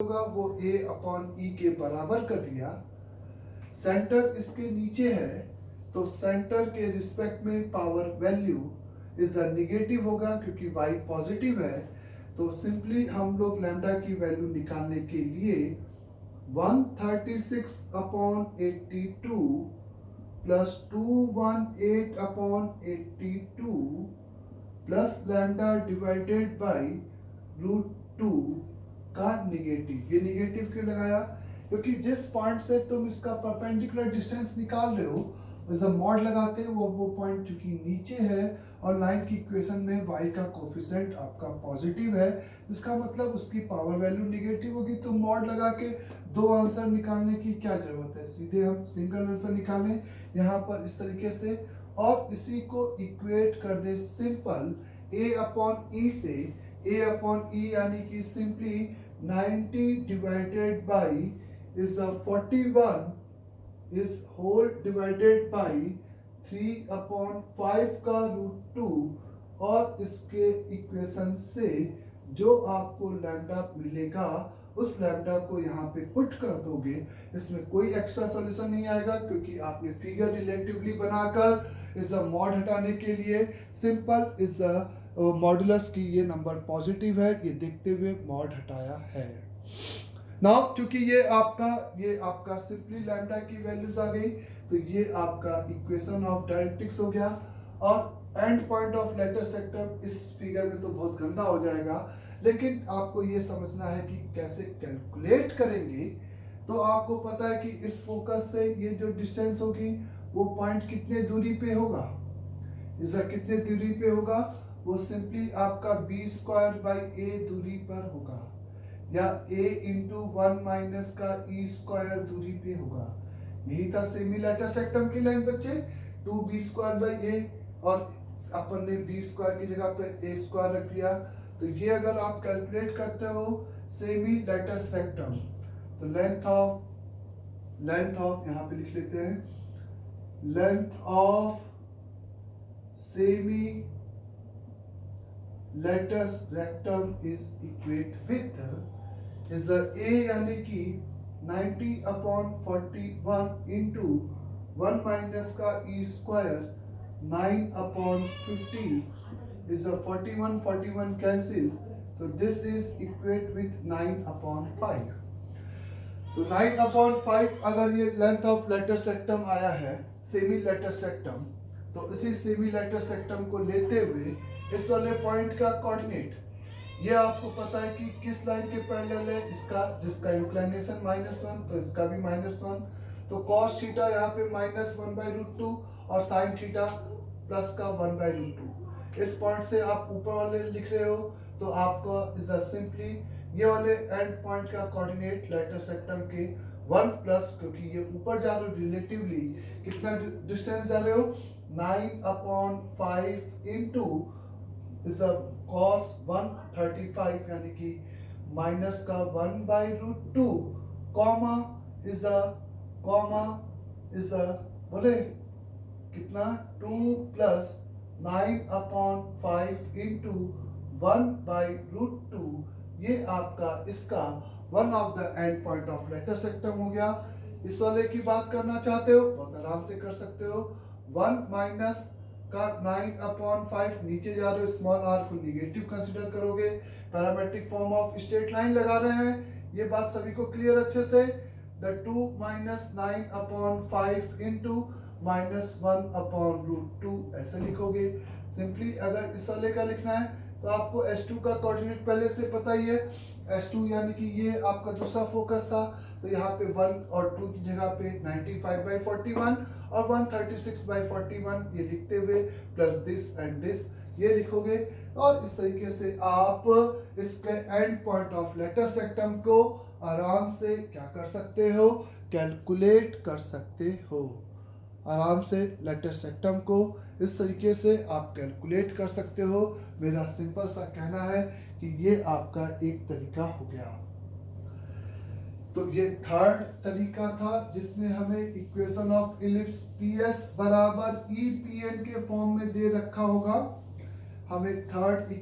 होगा वो a upon ई के बराबर कर दिया। सेंटर इसके नीचे है तो सेंटर के रिस्पेक्ट में पावर वैल्यू इज नेगेटिव होगा क्योंकि y पॉजिटिव है। तो सिंपली हम लोग लैम्डा की वैल्यू निकालने के लिए 136 upon 82 plus 218 upon 82 plus lambda divided by √2 का निगेटिव। ये निगेटिव क्यों लगाया? क्योंकि जिस पॉइंट से तुम इसका परपेंडिकुलर डिस्टेंस निकाल रहे हो जब मॉड लगाते हो वो पॉइंट चूंकि नीचे है और लाइन की इक्वेशन में y का कोफिशिएंट आपका पॉजिटिव है, इसका मतलब उसकी पावर वैल्यू निगेटिव होगी। तो मॉड लगा के दो आंसर निकालने की क्या जरूरत है, सीधे हम सिंगल आंसर निकालें यहाँ पर इस तरीके से और इसी को इक्वेट कर दे सिंपल a अपॉन ई से। a अपॉन ई यानी कि simply 90 divided by is 41 is whole divided by 3 upon 5 का √2 और इसके इक्वेशन से जो आपको लैम्डा मिलेगा उस लैम्डा को यहाँ पे पुट कर दोगे। इसमें कोई एक्स्ट्रा सॉल्यूशन नहीं आएगा क्योंकि आपने फिगर रिलेटिवली बनाकर इस मॉड हटाने के लिए सिंपल इस मॉडुलस की ये नंबर पॉजिटिव है ये देखते हुए मॉड हटाया है। नाउ क्योंकि ये आपका सिंपली लैम्डा की वैल्यूज आ गई तो ये आपका इक्वेशन ऑफ डायरेक्ट्रिक्स हो गया। और end point of latus rectum इस फिगर में तो बहुत गंदा हो जाएगा, लेकिन आपको ये समझना है कि कैसे कैलकुलेट करेंगे। तो आपको पता है कि इस फोकस से ये जो डिस्टेंस होगी वो पॉइंट कितने दूरी पे होगा, इसका कितने दूरी पे होगा, वो सिंपली आपका b² a दूरी पर होगा या a इंटू 1 माइनस का e² दूरी पे होगा। यही था सेमी लेटर सेक्टम की लाइन बच्चे, 2b² और अपन ने b² की जगह पे a² रख दिया। तो ये अगर आप कैलकुलेट करते हो सेमी लेटर सेक्टम तो लेंथ ऑफ यहाँ पे लिख लेते हैं, length of semi latus rectum is equate with is a यानी कि 90 अपॉन 41 इंटू 1 माइनस का e² 9 अपॉन 50 इज 41 कैंसिल तो this is equate with 9 upon 5। तो 9 अपॉन 5 अगर ये लेंथ ऑफ लेटर सेक्टम आया है सेमी लेटर सेक्टम, तो इसी सेमी लेटर सेक्टम को लेते हुए इस वाले पॉइंट का कोऑर्डिनेट ये आपको पता है कि किस लाइन के पैरेलल है, इसका जिसका इंक्लिनेशन -1 तो इसका भी -1। तो cos थीटा यहाँ पे -1/√2 और sin थीटा प्लस का 1/√2। इस पॉइंट से आप ऊपर वाले लिख रहे हो तो आपको इज सिंपली ये वाले एंड पॉइंट का कोऑर्डिनेट लेटर सेक्टम के 1 प्लस, क्योंकि ये ऊपर जा रहे हो रिलेटिवली कितना डिस्टेंस जा रहे हो 9 अपॉन 5 इंटू इज cos 135 यानी कि माइनस का 1/√2 कॉमा इज बोले कितना 2 प्लस 9 अपॉन 5 इंटू 1/√2। ये आपका इसका one of the end point of letter सेक्टम हो गया। इस वाले की बात करना चाहते हो बहुत आराम से कर सकते हो, 1 माइनस का 9 अपॉन 5 नीचे जा रहे हो स्मॉल r को निगेटिव कंसीडर करोगे, parametric form of straight line लगा रहे हैं, ये बात सभी को क्लियर अच्छे से। The 2 minus 9 upon 5 into -1 upon √2 ऐसे लिखोगे। सिंपली अगर इस वाले का लिखना है तो आपको S2 का कोऑर्डिनेट पहले से पता ही है, S2 यानी कि ये आपका दूसरा फोकस था तो यहाँ पे 1 और 2 की जगह पे 95/41 और 136/41 ये लिखते हुए प्लस दिस एंड दिस ये लिखोगे। और इस तरीके से आप इसके एंड पॉइंट ऑफ लेटर सेक्टम को आराम से क्या कर सकते हो, कैलकुलेट कर सकते हो। आराम से लेटर सेक्टम को इस तरीके से आप कैलकुलेट कर सकते हो। मेरा सिंपल सा कहना है कि ये आपका एक तरीका हो गया। तो ये थर्ड तरीका था जिसमें हमें इक्वेशन ऑफ इलिप्स PS बराबर EPN के फॉर्म में दे रखा होगा। हमें थर्ड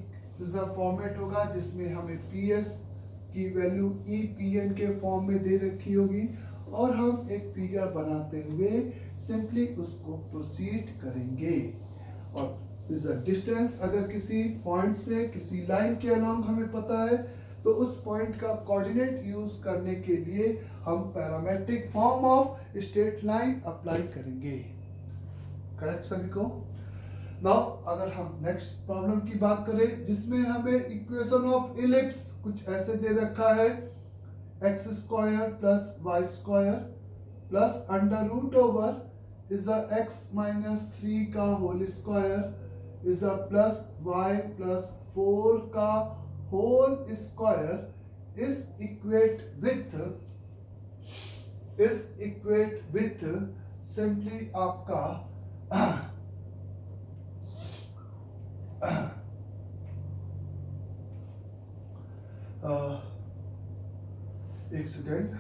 फॉर्मेट होगा जिसमें हमें PS की वैल्यू ई पी एन के फॉर्म में दे रखी होगी और हम एक फिगर बनाते हुए सिंपली उसको प्रोसीड करेंगे। और इस डिस्टेंस अगर किसी पॉइंट से किसी लाइन के अलोंग हमें पता है तो उस पॉइंट का कोऑर्डिनेट यूज करने के लिए हम parametric form of straight line apply करेंगे। करेक्ट सभी को? नाउ अगर हम नेक्स्ट प्रॉब्लम की बात करें जिसमें हमें इक्वेशन ऑफ इलिप्स कुछ ऐसे दे रखा है, x square plus y square plus under root over is a x minus 3 का whole square is a plus y plus 4 का whole square is equate with simply आपका एक सेकेंड,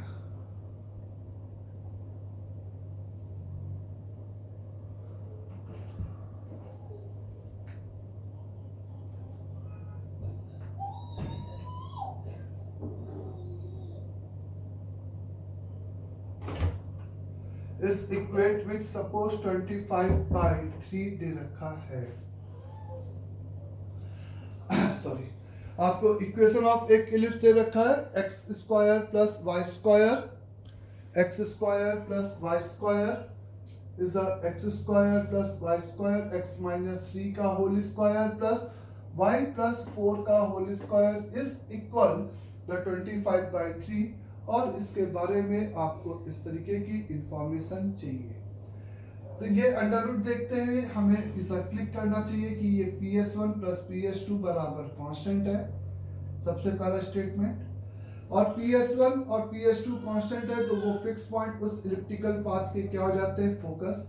इस इक्वेट विथ सपोज 25/3 दे रखा है। सॉरी, आपको equation of एक ellipse दे रखा है, x square plus y square, x square plus y square is x square plus y square x minus 3 का whole square plus y plus 4 का whole square is equal the 25/3 और इसके बारे में आपको इस तरीके की इंफॉर्मेशन चाहिए। तो ये अंडर रूट देखते हुए हमें इसे क्लिक करना चाहिए कि ये PS1 प्लस PS2 बराबर कांस्टेंट है, सबसे पहला स्टेटमेंट। और PS1 और PS2 कांस्टेंट है तो वो फिक्स पॉइंट उस इलिप्टिकल पाथ के क्या हो जाते हैं, focus.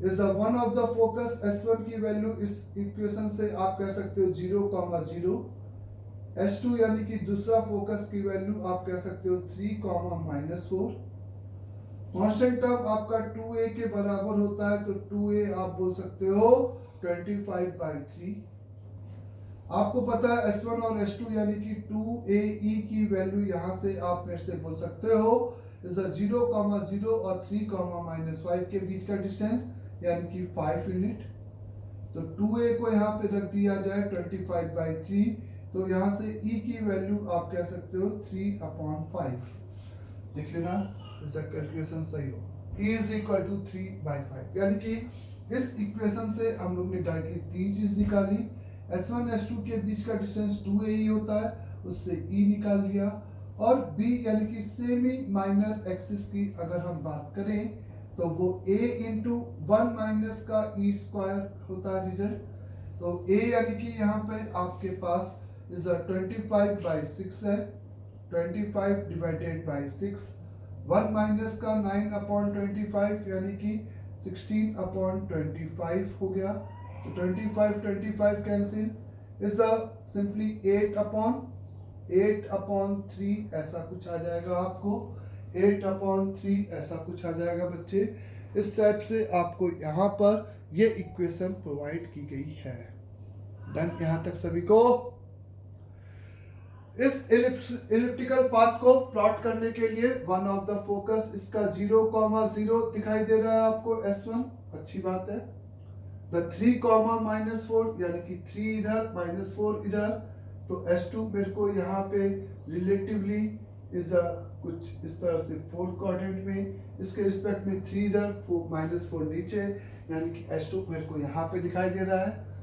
Is the one of the focus S1 की वैल्यू इस इक्वेशन से आप कह सकते हो 0,0, S2 यानी कि दूसरा फोकस की वैल्यू आप कह सकते हो 3,-4। कांस्टेंट टर्म आपका 2a के बराबर होता है तो 2a आप बोल सकते हो 25/3। आपको पता है S1 और S2 यानी कि 2ae की वैल्यू यहां से आप मेरे से बोल सकते हो इज 0,0 और 3,-5 के बीच का डिस्टेंस यानी कि 5 यूनिट। तो 2a को यहाँ पे रख दिया जाए 25/3 तो यहाँ से e की वैल्यू आप कह सकते हो 3/5। देख लेना इसका कैलकुलेशन सही हो, e इज इक्वल टू 3/5 यानी कि इस इक्वेशन से हम लोग ने डायरेक्टली तीन चीज निकाली। S1 S2 के बीच का डिस्टेंस 2a होता है, उससे e निकाल दिया। और b यानी कि सेमी माइनर एक्सिस की अगर हम बात करें तो वो a इंटू 1 माइनस का e स्क्वायर होता है रिजल्ट। तो a यानी कि यहाँ पे आपके पास इज 25/6 है, 25/6 1 माइनस का 9/25 यानी कि 16/25 हो गया। तो 25 कैंसिल इज सिंपली 8/3 ऐसा कुछ आ जाएगा आपको, 8/3 ऐसा कुछ आ जाएगा बच्चे। इस टाइप से आपको यहाँ पर ये इक्वेशन प्रोवाइड की गई है। डन यहाँ तक सभी को? इस इलिप्टिकल पाथ को प्लॉट करने के लिए वन ऑफ द फोकस इसका 0,0 दिखाई दे रहा है आपको S1, अच्छी बात है। द 3,-4 यानी कि 3 इधर -4 इधर, तो S2 मेरे को यहाँ पे रिलेटिवली इज कुछ इस तरह से फोर्थ क्वाड्रेंट में इसके रिस्पेक्ट में 3 इधर -4 नीचे यानी कि S2 मेरे को यहाँ पे दिखाई दे रहा है।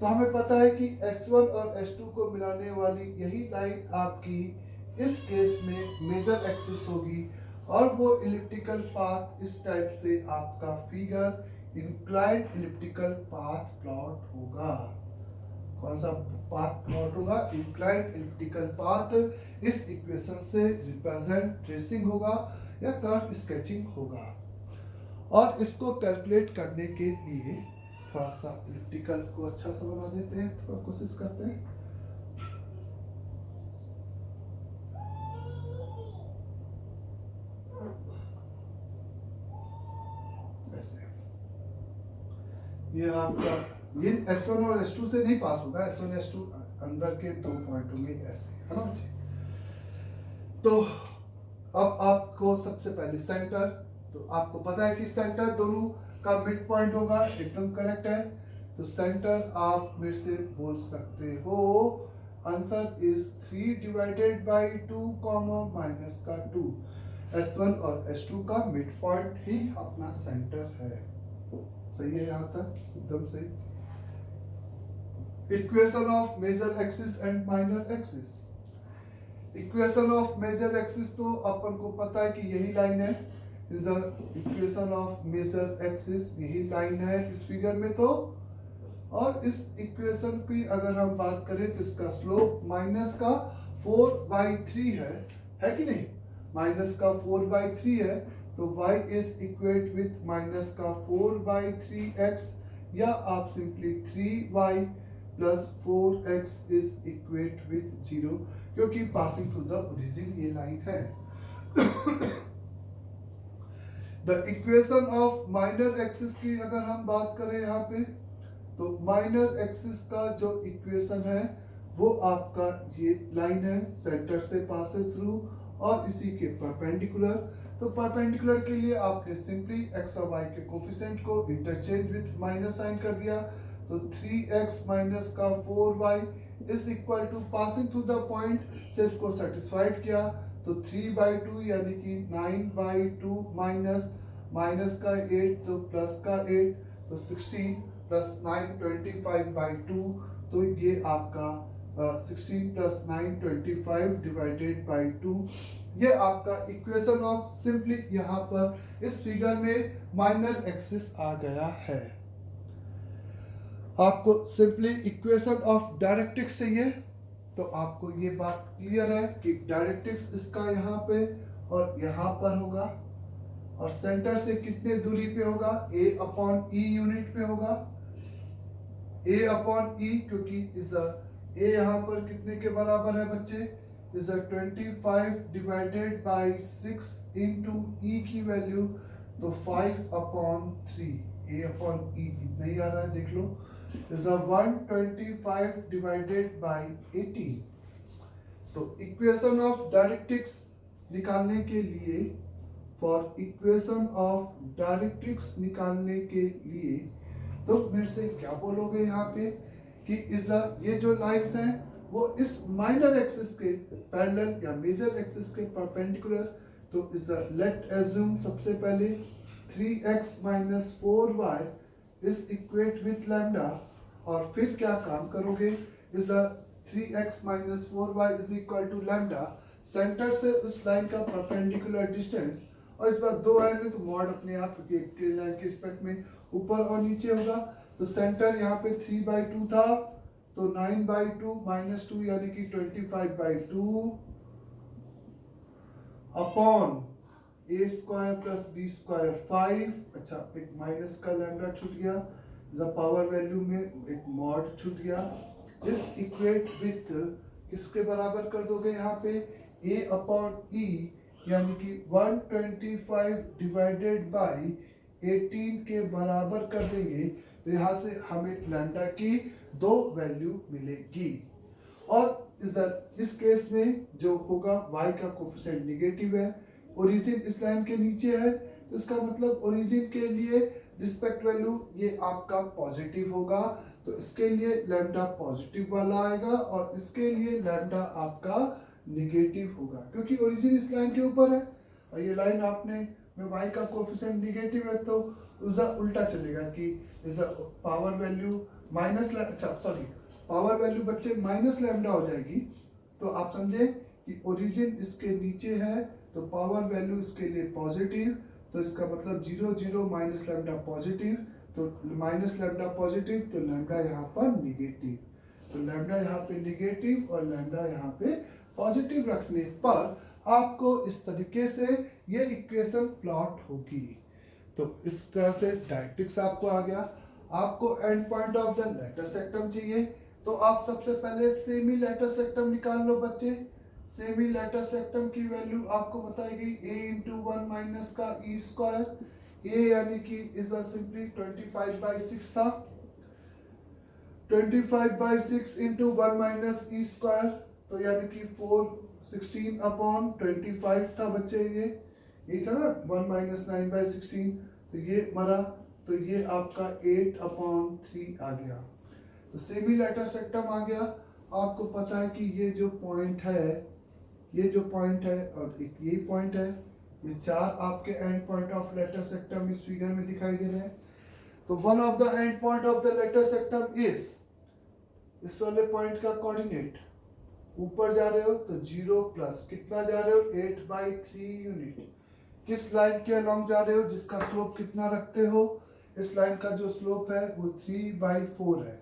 तो हमें पता है कि S1 और S2 को मिलाने वाली यही लाइन आपकी इस केस में मेजर एक्सिस होगी और वो इलिप्टिकल पाथ इस टाइप से आपका figure inclined elliptical path plot होगा। कौन सा पाथ प्लॉट होगा? Inclined elliptical path. इस इक्वेशन से रिप्रेजेंट ट्रेसिंग होगा या कर्व स्केचिंग होगा। और इसको कैलकुलेट करने के लिए थोड़ा सा इलिप्टिकल को अच्छा सा बना देते हैं, थोड़ा कोशिश करते हैं। ऐसे ये आपका ये S1 और S2 से नहीं पास होगा, S1 S2 अंदर के 2 पॉइंट होंगे ऐसे, है ना बच्चे? तो अब आपको सबसे पहले सेंटर, तो आपको पता है कि सेंटर दोनों का मिड पॉइंट होगा, एकदम करेक्ट है। तो सेंटर आप मेरे से बोल सकते हो answer is 3 divided by 2 comma minus का 2। S1 और S2 का मिड पॉइंट ही अपना सेंटर है। सही है यहाँ तक, एकदम सही। Equation of major axis and minor axis. Equation of major axis तो अपन को पता है कि यही लाइन है। The equation of major axis यही लाइन है इस फिगर में। तो और इस इक्वेशन की अगर हम बात करें तो इसका स्लोप माइनस का 4/3 है कि नहीं? माइनस का 4/3 है, तो y is equate with minus का 4/3x, या आप simply 3y plus 4x is equate with 0, क्योंकि पासिंग थ्रू द ओरिजिन ये लाइन है। The equation of minor axis की अगर हम बात करें यहाँ पे, तो माइनर एक्सिस का जो इक्वेशन है वो आपका ये लाइन है, सेंटर से पासेस थ्रू और इसी के परपेंडिकुलर। तो परपेंडिकुलर के लिए आपने सिंपली x और y के कोफिशिएंट को इंटरचेंज विथ माइनस साइन कर दिया। तो 3x माइनस का 4y is equal to, passing through the point से इसको सेटिस्फाइड किया, तो 3/2 यानी कि 9/2 माइनस माइनस का 8 तो प्लस का 8, तो 16 प्लस 9 25/2, तो ये आपका 16 प्लस 9 25 डिवाइडेड बाई 2, ये आपका इक्वेशन ऑफ, सिंपली यहाँ पर इस फिगर में माइनर एक्सिस आ गया है। आपको सिंपली इक्वेशन ऑफ डायरेक्ट्रिक्स चाहिए, तो आपको ये बात क्लियर है कि डायरेक्ट्रिक्स इसका यहाँ पे और यहाँ पर होगा, और सेंटर से कितने दूरी पे होगा? a/e यूनिट पे होगा। a/e, क्योंकि इस a यहाँ पर कितने के बराबर है बच्चे? Is 25 divided by 6 into e की वैल्यू, तो 5/3। a/e इतना ही आ रहा है, देख लो। Is 125 divided by 18। तो इक्वेशन ऑफ डायरेक्ट्रिक्स निकालने के लिए, फॉर इक्वेशन ऑफ डायरेक्ट्रिक्स निकालने के लिए, तो मेरे से क्या बोलोगे यहाँ पे कि इस ये जो लाइंस हैं वो इस माइनर एक्सिस के पैरेलल या मेजर एक्सिस के परपेंडिकुलर। तो इस लेट एज्यूम सबसे पहले 3x minus 4y is equate with lambda, और फिर क्या काम करोगे? इस 3x minus 4y is equal to lambda, centre से इस लाइन का परपेंडिकुलर डिस्टेंस, और इस बार दो आएंगे तो मॉड अपने आप लाइन के रिस्पेक्ट में ऊपर और नीचे होगा। तो सेंटर यहाँ पे 3/2 था, तो 9/2 माइनस 2 यानी कि 25/2 upon a square plus b square 5। अच्छा, एक माइनस का लैम्डा छूट गया, पावर वैल्यू में एक मॉड छूट गया। इस इक्वेट विथ किसके बराबर कर दोगे यहाँ पे? a/e यानी कि 125 डिवाइडेड बाई 18 के बराबर कर देंगे, तो यहाँ से हमें लैम्डा की दो वैल्यू मिलेगी। और इस केस में जो होगा y का कोफिशिएंट निगेटिव है, ओरिजिन इस लाइन के नीचे है, तो इसका मतलब ओरिजिन के लिए रिस्पेक्ट वैल्यू ये आपका पॉजिटिव होगा, तो इसके लिए लैम्डा पॉजिटिव वाला आएगा और इसके लिए लैम्डा आपका निगेटिव होगा, क्योंकि ओरिजिन इस लाइन के ऊपर है और ये लाइन आपने में y का कोफिशिएंट निगेटिव है, तो उसका उल्टा चलेगा कि पावर वैल्यू माइनस, अच्छा सॉरी, पावर वैल्यू बच्चे माइनस लैम्डा हो जाएगी। तो आप समझे कि ओरिजिन इसके नीचे है, तो पावर वैल्यू इसके लिए पॉजिटिव, तो इसका मतलब 0 0 माइनस लैम्डा पॉजिटिव, तो माइनस लैम्डा पॉजिटिव, तो लैम्डा यहाँ पर निगेटिव, तो लैम्डा यहाँ पे निगेटिव और लैम्डा यहाँ पे पॉजिटिव रखने पर आपको इस तरीके से ये इक्वेशन प्लॉट होगी। तो इस तरह से डायरेक्ट्रिक्स आपको आ गया। आपको and point of the letter सेक्टम चाहिए, तो आप सबसे पहले सेमी लेटर सेक्टम निकाल लो बच्चे। सेमी लेटर सेक्टम की वैल्यू आपको बताएगी a इंटू 1 माइनस का e स्क्वायर, a यानी कि इज सिंपली 25/6 था, 25/6 इंटू 1 माइनस e स्क्वायर, तो यानी कि 4 16/25 था बच्चे, ये था ना 1 - 9/16, तो ये मरा, तो ये आपका 8/3 आ गया। तो सेमी लेटर सेक्टम आ गया। आपको पता है कि ये जो पॉइंट है, ये जो पॉइंट है और एक ये पॉइंट है, ये चार आपके एंड पॉइंट ऑफ लेटर सेक्टम इस फिगर में दिखाई दे रहे हैं। तो one of the end point of the letter सेक्टम is, इस वाले पॉइंट का कोऑर्डिनेट, ऊपर जा रहे हो तो 0 प्लस कितना जा रहे हो 8/3 यूनिट। किस लाइन के अलोंग जा रहे हो जिसका स्लोप कितना रखते हो, इस लाइन का जो स्लोप है वो 3/4 है।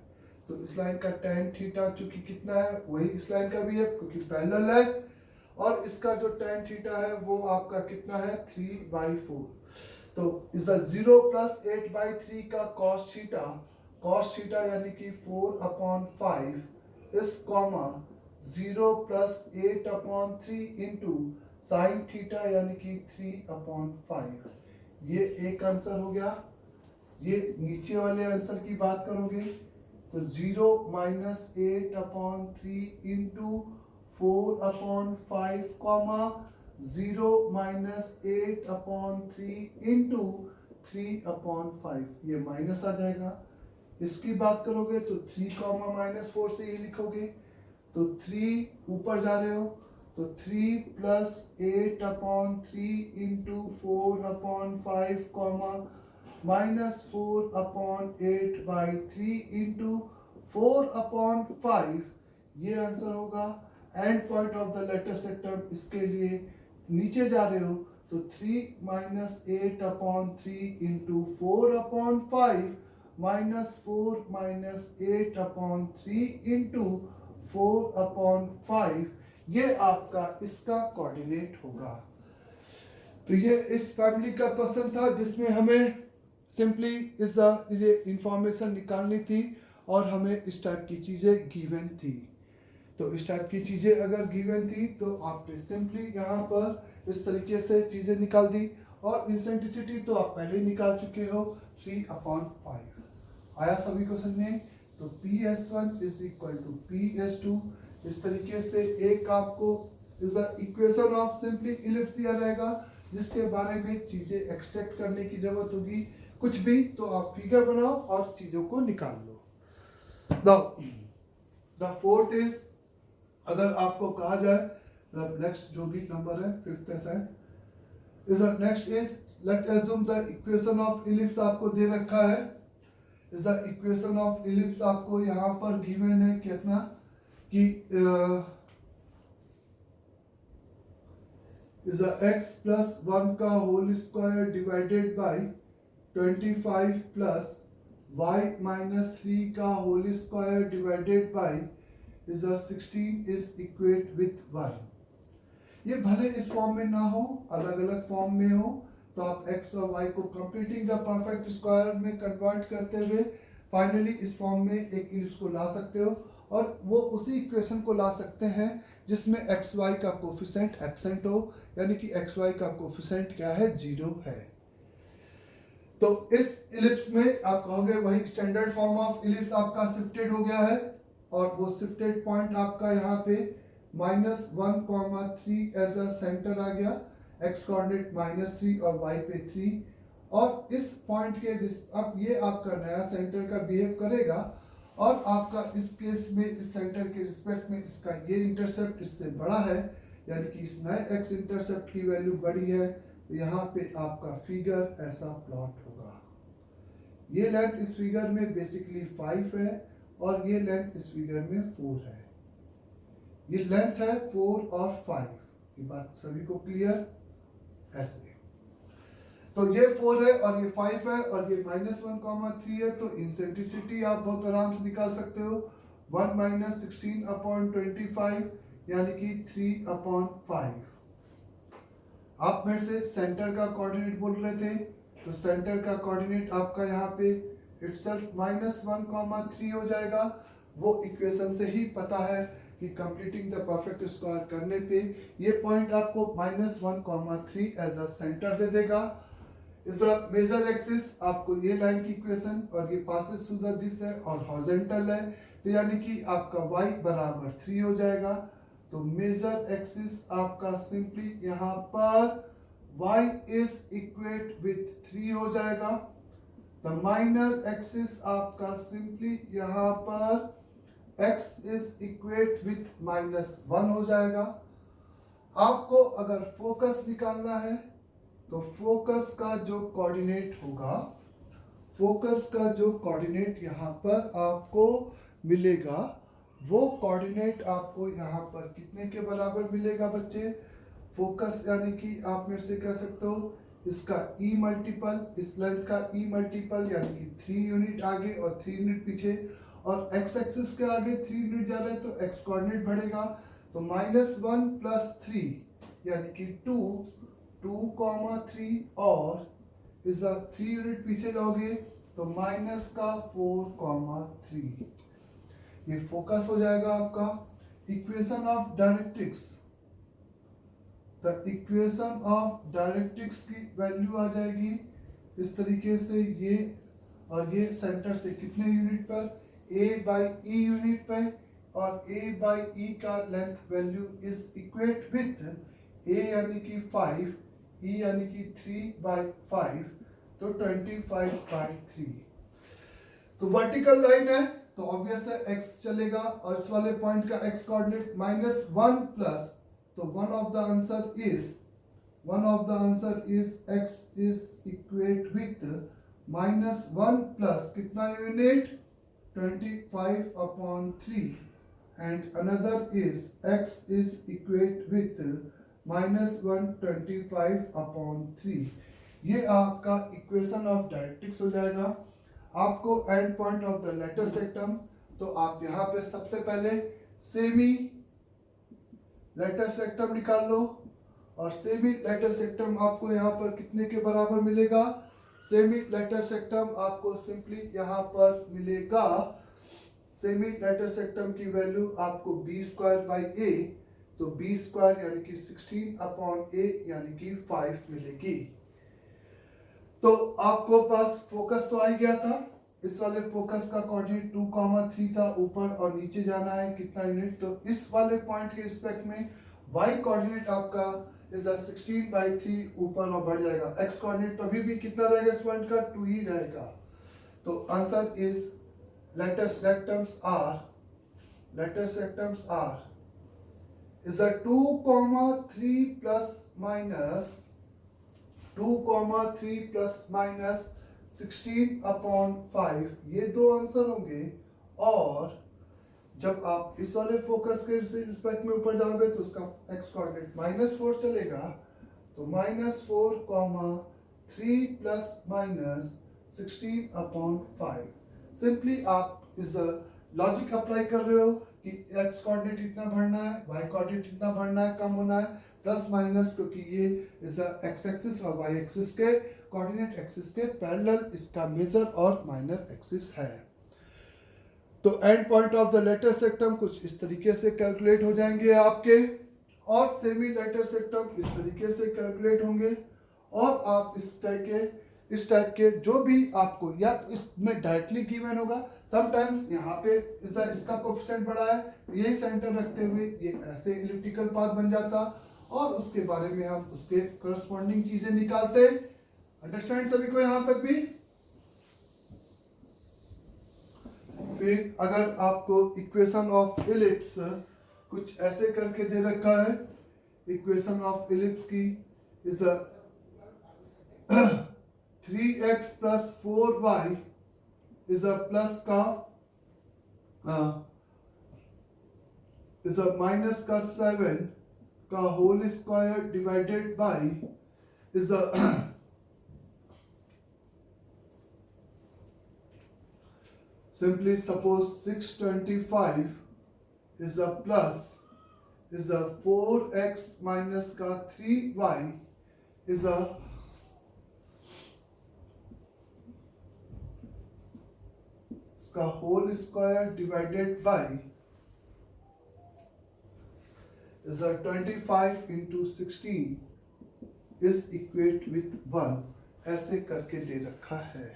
तो इस लाइन का tan थीटा चूंकि कितना है वही इस लाइन का भी है क्योंकि पैरेलल है, और इसका जो tan थीटा है वो आपका कितना है 3/4। तो इस 0 प्लस 8/3 का cos थीटा यानी कि 4/5 इस comma 0 plus 8/3 into sine theta यानी कि 3/5। ये एक आंसर हो गया। ये नीचे वाले आंसर की बात करोगे तो 0 minus 8/3 into 4/5 comma 0 minus 8/3 into 3/5, ये माइनस आ जाएगा। इसकी बात करोगे तो 3 -4 से ये लिखोगे, तो 3 ऊपर जा रहे हो तो 3 plus 8/3 into 4/5 comma minus 4/8/3 into 4/5, ये आंसर होगा। And point of the letter सेक्टम, इसके लिए नीचे जा रहे हो तो 3 minus 8/3 into 4/5 minus 4 minus 8/3 into 4/5, ये आपका इसका कोऑर्डिनेट होगा। तो ये इस फैमिली का क्वेश्चन था जिसमें हमें सिंपली ये इंफॉर्मेशन निकालनी थी और हमें इस टाइप की चीज़ें गिवन थी। तो इस टाइप की चीज़ें अगर गिवन थी तो आपने सिंपली यहाँ पर इस तरीके से चीज़ें निकाल दी, और इंसेंट्रिसिटी तो आप पहले ही निकाल चुके हो 3/5। आया सभी को समझ में? तो PS1 is equal to PS2। इस तरीके से एक आपको is the equation of simply ellipse दिया रहेगा जिसके बारे में चीज़ें एक्सट्रैक्ट करने की जरूरत होगी। कुछ भी तो आप फिगर बनाओ और चीज़ों को निकाल लो। द फोर्थ इज, अगर आपको कहा जाए नेक्स्ट जो भी नंबर है 5th ऐसा है, is next is late assume the equation of ellipse आपको दे रखा है। Is the equation of ellipse आपको यहाँ पर गिवन है कितना कि इज x प्लस 1 का whole square divided by 25 plus y minus 3 का whole square divided by is a 16 is equate with 1। ये भले इस फॉर्म में ना हो, अलग अलग फॉर्म में हो, तो आप x और y को कंप्लीटिंग द परफेक्ट स्क्वायर में कन्वर्ट करते हुए फाइनली इस फॉर्म में एक इलिप्स को ला सकते हो, और वो उसी इक्वेशन को ला सकते हैं जिसमें एक्स वाई का कोफिशिएंट एब्सेंट हो, यानी कि एक्स वाई का कोफिशिएंट क्या है 0 है। तो इस इलिप्स में आप कहोगे वही स्टैंडर्ड फॉर्म ऑफ इलिप्स आपका शिफ्टेड हो गया है, और वो शिफ्टेड पॉइंट आपका यहाँ पे -1,3 एज अ सेंटर आ गया, x कोऑर्डिनेट -3 और y पे 3, और इस पॉइंट के अब ये आपका नया सेंटर का बिहेव करेगा, और आपका इस केस में इस सेंटर के रिस्पेक्ट में इसका ये इंटरसेप्ट इससे बड़ा है, यानी कि इस नए x इंटरसेप्ट की वैल्यू बड़ी है, तो यहाँ पे आपका फिगर ऐसा प्लॉट होगा। ये लेंथ इस फिगर में बेसिकली 5 है और ये लेंथ इस फिगर में 4 है। ये लेंथ है 4 और 5, ये बात सभी को क्लियर? ऐसे तो ये 4 है और ये 5 है और ये -1,3 है, तो इंसेंट्रिसिटी आप बहुत आराम से निकाल सकते हो 1 - 16/25 यानी कि 3/5। आप में से सेंटर का कोऑर्डिनेट बोल रहे थे, तो सेंटर का कोऑर्डिनेट आपका यहाँ पे इटसेल्फ -1,3 हो जाएगा। वो इक्वेशन से ही पता है कि कंप्लीटिंग द परफेक्ट स्क्वायर करने पे ये पॉइंट आपको -1,3 एज अ सेंटर दे देगा। इस मेजर एक्सिस आपको ये लाइन की इक्वेशन और ये पासेस थ्रू द दिस है और हॉरिजॉन्टल है, तो यानी कि आपका y बराबर 3 हो जाएगा। तो मेजर एक्सिस आपका सिंपली यहाँ पर y is equate with 3 हो जाएगा। द माइनर एक्सिस आपका सिंपली यहाँ पर x is equate with -1 हो जाएगा। आपको अगर फोकस निकालना है तो फोकस का जो कोऑर्डिनेट होगा, फोकस का जो कोऑर्डिनेट यहाँ पर आपको मिलेगा, वो कोऑर्डिनेट आपको यहाँ पर कितने के बराबर मिलेगा बच्चे? फोकस यानी कि आप मेरे से कह सकते हो इसका e मल्टीपल, इस लेंथ का e मल्टीपल यानी कि 3 यूनिट आगे और 3 यूनिट पीछे, और x एक्सिस के आगे 3 यूनिट जा रहे हैं तो x कोऑर्डिनेट बढ़ेगा। तो -1 + 3 यानी कि 2, 3 और इस 3 यूनिट पीछे जाओगे तो -4, 3 ये फोकस हो जाएगा आपका। Equation of directrix, the equation of directrix की वैल्यू आ जाएगी इस तरीके से, ये और ये सेंटर से कितने यूनिट पर? a/e यूनिट पे, और a/e का length value is equate with a यानी कि 5, e यानी कि 3/5, तो 25/3। तो वर्टिकल लाइन है तो ऑब्वियस है x चलेगा, और इस वाले पॉइंट का x कोऑर्डिनेट -1 प्लस, तो one of the answer is x is equate with -1 plus कितना unit? 25/3, and another is x is equate with -1 25/3। ये आपका इक्वेशन ऑफ डायरेक्ट्रिक्स हो जाएगा। आपको and point of the letter सेक्टम, तो आप यहाँ पे सबसे पहले सेमी लेटर सेक्टम निकाल लो, और सेमी लेटर सेक्टम आपको यहाँ पर कितने के बराबर मिलेगा? सेमी लेटर सेक्टम आपको सिंपली यहाँ पर मिलेगा, सेमी लेटर सेक्टम की वैल्यू आपको b²/a, तो b² यानी कि 16/a यानी कि 5 मिलेगी। तो आपको पास फोकस तो आ ही गया था। इस वाले फोकस का कोऑर्डिनेट 2, 3 था, ऊपर और नीचे जाना है कितना यूनिट? तो इस वाले पॉइंट के रिस्पेक्ट में y कोऑर्डिनेट आपका इज 16/3 ऊपर और बढ़ जाएगा। x कोऑर्डिनेट तो अभी भी कितना रहेगा इस पॉइंट का? 2 ही रहेगा। तो answer is latus rectums are is 2, 3 ± 16/5, ये दो आंसर होंगे। और जब आप इस वाले फोकस के रिस्पेक्ट में ऊपर जाओगे तो उसका x कोऑर्डिनेट -4 चलेगा, तो -4, 3 ± 16/5। सिंपली आप इस लॉजिक अप्लाई कर रहे हो कि x कोऑर्डिनेट इतना बढ़ना है, y कोऑर्डिनेट इतना बढ़ना है, कम होना है, प्लस माइनस, क्योंकि ये इस x एक्सिस और y एक्सिस के कोऑर्डिनेट एक्सिस के पैरेलल इसका मेजर और माइनर एक्सिस है। तो and point of the letter सेक्टम कुछ इस तरीके से कैलकुलेट हो जाएंगे आपके, और सेमी लेटर सेक्टम इस तरीके से कैलकुलेट होंगे। और आप इस टाइप के जो भी आपको या इसमें डायरेक्टली गिवन होगा, समटाइम्स यहाँ पे इसका कोफिशिएंट बड़ा है, यही सेंटर रखते हुए ये ऐसे इलिप्टिकल पाथ बन जाता, और उसके बारे में हम उसके करस्पॉन्डिंग चीजें निकालते। अंडरस्टैंड सभी को यहाँ तक भी? फिर अगर आपको इक्वेशन ऑफ इलिप्स कुछ ऐसे करके दे रखा है, इक्वेशन ऑफ इलिप्स की is 3x + 4y is plus का इज माइनस का 7 का whole square divided by is simply suppose 625 is a plus is a 4x minus का 3y is a इसका whole square divided by is a 25 into 16 is equate with 1, ऐसे करके दे रखा है।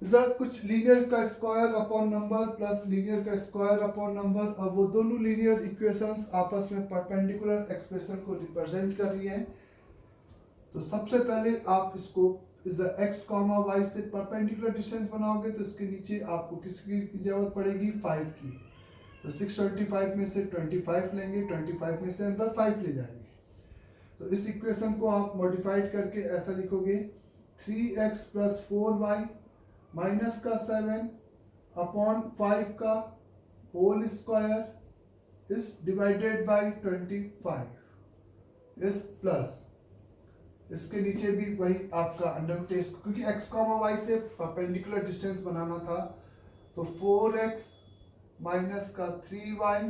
कुछ लीनियर का square upon number plus linear का स्क्वायर अपॉन नंबर, और वो दोनों लीनियर इक्वेशंस आपस में परपेंडिकुलर एक्सप्रेशन को रिप्रेजेंट कर रही हैं। तो सबसे पहले आप इसको x, y से परपेंडिकुलर डिस्टेंस बनाओगे तो इसके नीचे आपको किसकी जरूरत पड़ेगी, 5 की। तो 625 में से 25 लेंगे, 25 में से अंदर 5 ले जाएंगे। तो इस इक्वेशन को आप मॉडिफाइड करके ऐसा लिखोगे 3x प्लस 4y माइनस का 7 अपॉन 5 का होल स्क्वायर इस डिवाइडेड बाय 25 इस प्लस इसके नीचे भी वही आपका अंडर रूट टेस्ट, क्योंकि x, y से परपेंडिकुलर डिस्टेंस बनाना था। तो 4x माइनस का 3y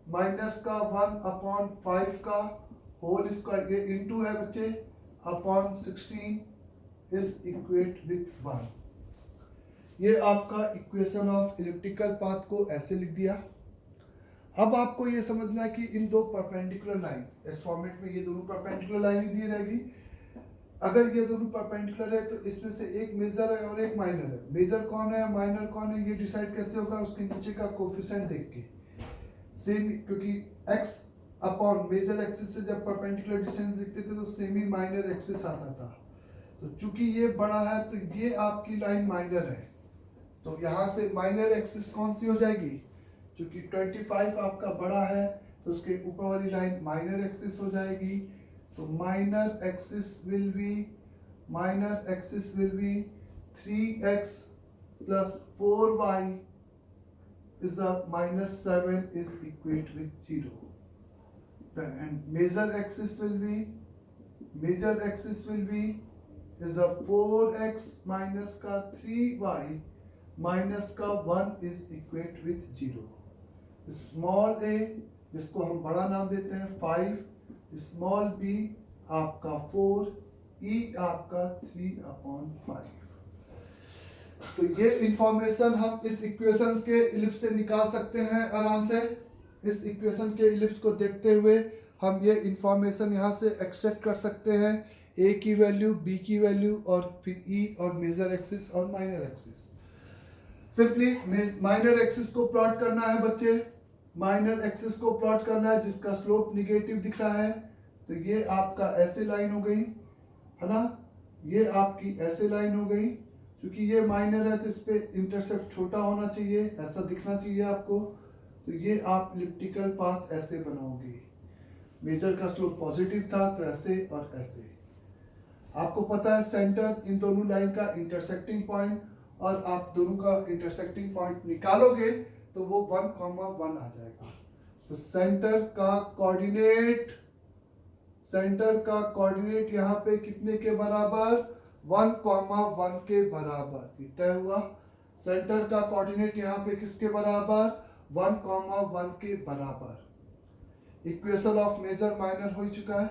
माइनस का 1 अपॉन 5 का होल स्क्वायर, ये इनटू है बच्चे, अपॉन 16 इज इक्वेट विथ 1। ये आपका इक्वेशन ऑफ इलिप्टिकल पाथ को ऐसे लिख दिया। अब आपको ये समझना है कि इन दो परपेंडिकुलर लाइन, इस फॉर्मेट में ये दोनों परपेंडिकुलर लाइन दी रहेगी। अगर ये दोनों परपेंडिकुलर है तो इसमें से एक मेजर है और एक माइनर है। मेजर कौन है, माइनर कौन है, ये डिसाइड कैसे होगा, उसके नीचे का कोफिशिएंट देख के। सेम, क्योंकि x अपॉन मेजर एक्सिस से जब परपेंडिकुलर डिस्टेंस लिखते थे तो सेमी माइनर एक्सिस आता था। तो चूंकि ये बड़ा है तो ये आपकी लाइन माइनर है, तो यहाँ से माइनर एक्सिस कौन सी हो जाएगी, क्योंकि 25 आपका बड़ा है तो उसके ऊपर वाली लाइन माइनर एक्सिस हो जाएगी। तो minor axis will be 3x plus 4y is a minus 7 is equate with 0. And major axis will be is a 4x minus का 3y minus का 1 is equate with 0. Small a जिसको हम बड़ा नाम देते हैं 5, स्मॉल b आपका 4, e आपका 3/5। तो ये इंफॉर्मेशन हम इस इक्वेशन के इलिप्स से निकाल सकते हैं आराम से। इस इक्वेशन के इलिप्स को देखते हुए हम ये इंफॉर्मेशन यहाँ से एक्सट्रैक्ट कर सकते हैं, a की वैल्यू, b की वैल्यू और फिर e और मेजर एक्सिस और minor axis. Simply minor axis को प्लॉट करना है बच्चे, माइनर एक्सिस को प्लॉट करना है जिसका स्लोप निगेटिव दिख रहा है। तो ये आपका ऐसे लाइन हो गई है ना, ये आपकी ऐसे लाइन हो गई। क्योंकि ये माइनर है तो इस पे इंटरसेप्ट छोटा होना चाहिए, ऐसा दिखना चाहिए आपको। तो ये आप इलिप्टिकल पाथ ऐसे बनाओगे। मेजर का स्लोप पॉजिटिव था तो ऐसे और ऐसे। आपको पता है सेंटर इन दोनों लाइन का इंटरसेक्टिंग पॉइंट, और आप दोनों का इंटरसेक्टिंग पॉइंट निकालोगे तो वो 1,1 आ जाएगा। तो सेंटर का कोऑर्डिनेट यहाँ पे कितने के बराबर, 1,1 के बराबर। कितना हुआ, सेंटर का कोऑर्डिनेट यहाँ पे किसके बराबर, 1,1 के बराबर। इक्वेशन ऑफ मेजर माइनर हो चुका है।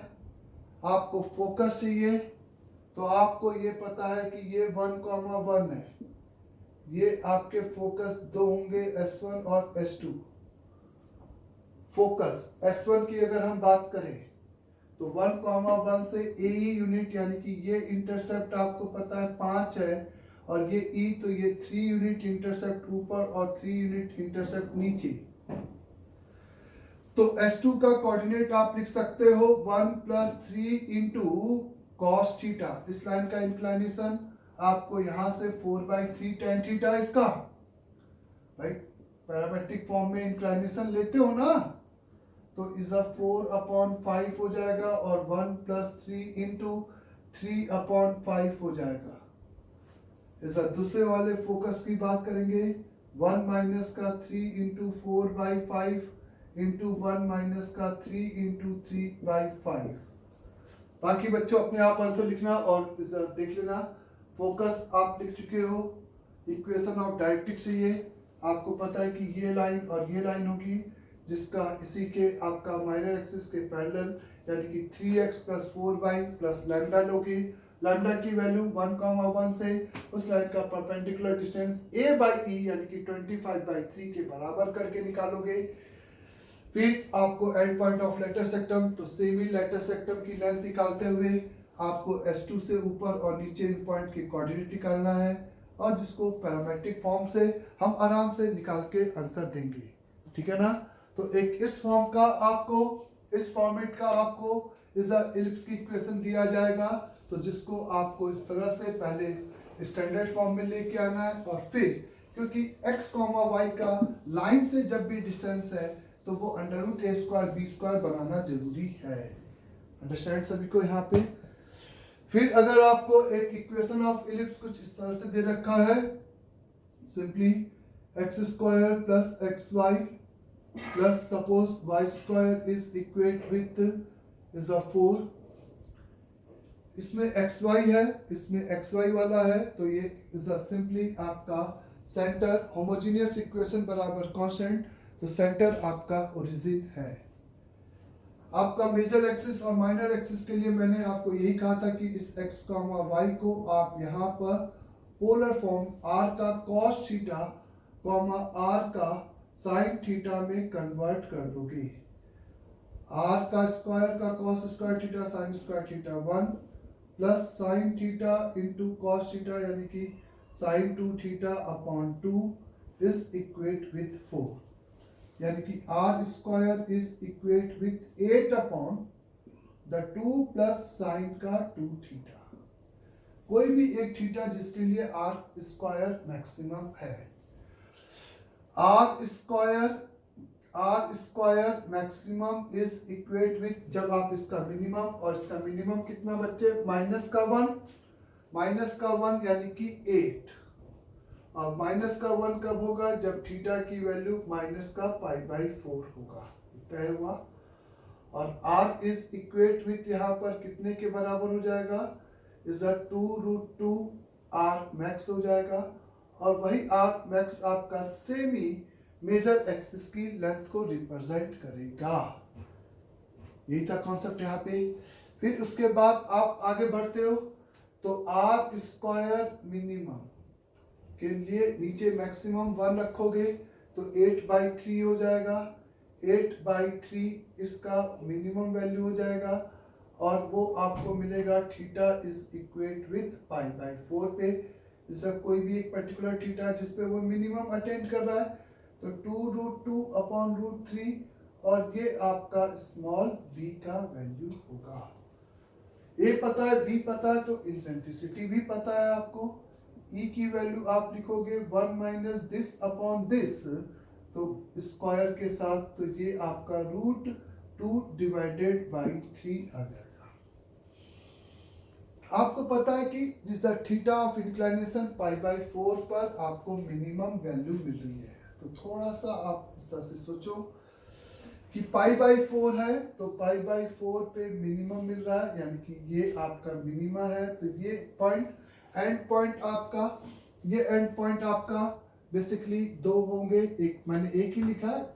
आपको फोकस चाहिए तो आपको ये पता है कि ये 1,1 है, ये आपके फोकस दो होंगे S1 और S2। फोकस S1 की अगर हम बात करें तो 1,1 से AE यूनिट, यानी कि ये इंटरसेप्ट आपको पता है 5 है, और ये E तो ये 3 यूनिट इंटरसेप्ट ऊपर और 3 यूनिट इंटरसेप्ट नीचे। तो S2 का कोऑर्डिनेट आप लिख सकते हो 1 + 3 × cos थीटा। इस लाइन का इंक्लिनेशन आपको यहां से 4/3 tan थीटा, इसका भाई पैरामेट्रिक फॉर्म में इंक्लिनेशन लेते हो ना, तो इज 4/5 हो जाएगा, और 1 + 3 × 3/5 हो जाएगा। इस दूसरे वाले फोकस की बात करेंगे, 1 - का 3 × 4/5 × 1 - का 3 × 3/5। बाकी बच्चों अपने आप आंसर लिखना और देख लेना। फोकस आप लिख चुके हो, इक्वेशन ऑफ डायरेक्ट्रिक्स से ये आपको पता है कि ये लाइन और ये लाइन होगी, जिसका इसी के आपका माइनर एक्सिस के पैरेलल, यानी कि 3x + 4y + लैम्डा लोगे। लैम्डा की वैल्यू 1,1 से उस लाइन का परपेंडिकुलर डिस्टेंस a/e यानी कि 25/3 के बराबर करके निकालोगे। फिर आपको एंड पॉइंट ऑफ लेटर सेक्टम, तो सेमी लेटर सेक्टम की लेंथ निकालते हुए आपको S2 से ऊपर और नीचे इन पॉइंट के कोऑर्डिनेट निकालना है, और जिसको पैरामेट्रिक फॉर्म से हम आराम से निकाल के आंसर देंगे, ठीक है ना। तो एक इस फॉर्म का आपको, इस फॉर्मेट का आपको इस इलिप्स की इक्वेशन दिया जाएगा, तो जिसको आपको इस तरह से पहले स्टैंडर्ड फॉर्म में लेके आना है, और फिर क्योंकि x, y का लाइन से जब भी डिस्टेंस है तो वो √a²b² बनाना जरूरी है। अंडरस्टैंड सभी को यहाँ पे। फिर अगर आपको एक इक्वेशन ऑफ इलिप्स कुछ इस तरह से दे रखा है, simply x² plus xy plus suppose y² is equate with is a 4, इसमें xy है, इसमें xy वाला है, तो ये इज अ सिंपली आपका सेंटर, होमोजेनियस इक्वेशन बराबर कांस्टेंट, तो सेंटर आपका ओरिजिन है। आपका मेजर एक्सिस और माइनर एक्सिस के लिए मैंने आपको यही कहा था कि इस x, y को आप यहाँ पर पोलर फॉर्म r का cos थीटा, r का sin थीटा में कन्वर्ट कर दोगे। r का स्क्वायर का cos² theta sin square theta 1 plus sin theta into cos theta यानी कि sin 2 theta upon 2 is equate with 4, यानी कि r square is equate with 8 upon the 2 plus sin का 2 थीटा, कोई भी एक थीटा जिसके लिए r स्क्वायर मैक्सिमम है। r square maximum is equate with, जब आप इसका मिनिमम, और इसका मिनिमम कितना बच्चे, -1 यानी कि 8, और -1 कब होगा, जब थीटा की वैल्यू -π/4 होगा, तय हुआ। और r इज इक्वेट विथ यहाँ पर कितने के बराबर हो जाएगा, इज अ 2√2 r मैक्स हो जाएगा, और वही r मैक्स आपका सेमी मेजर एक्सिस की लेंथ को रिप्रेजेंट करेगा। यही था कॉन्सेप्ट यहाँ पे। फिर उसके बाद आप आगे बढ़ते हो तो r स्क्वायर मिनिमम के लिए नीचे मैक्सिमम 1 रखोगे तो 8/3 हो जाएगा, 8/3 इसका मिनिमम वैल्यू हो जाएगा, और वो आपको मिलेगा थीटा इज इक्वेट विथ π/4 पे। इसका कोई भी एक पर्टिकुलर थीटा जिस पे वो मिनिमम अटेंड कर रहा है, तो 2√2 अपॉन √3, और ये आपका स्मॉल b का वैल्यू होगा। a पता है, b पता है, तो इसेंट्रिसिटी भी पता है आपको। e की वैल्यू आप लिखोगे 1 माइनस दिस अपॉन दिस, तो स्क्वायर के साथ, तो ये आपका √2 डिवाइडेड बाई 3 आ जाएगा। आपको पता है कि जिस थीटा ऑफ इंक्लिनेशन π/4 पर आपको मिनिमम वैल्यू मिल रही है, तो थोड़ा सा आप इस तरह से सोचो कि π/4 है, तो π/4 पे मिनिमम मिल रहा है, यानी कि ये आपका मिनिमा है, तो ये पॉइंट, एंड पॉइंट आपका, ये एंड पॉइंट आपका बेसिकली 2 होंगे, एक मैंने एक ही लिखा है,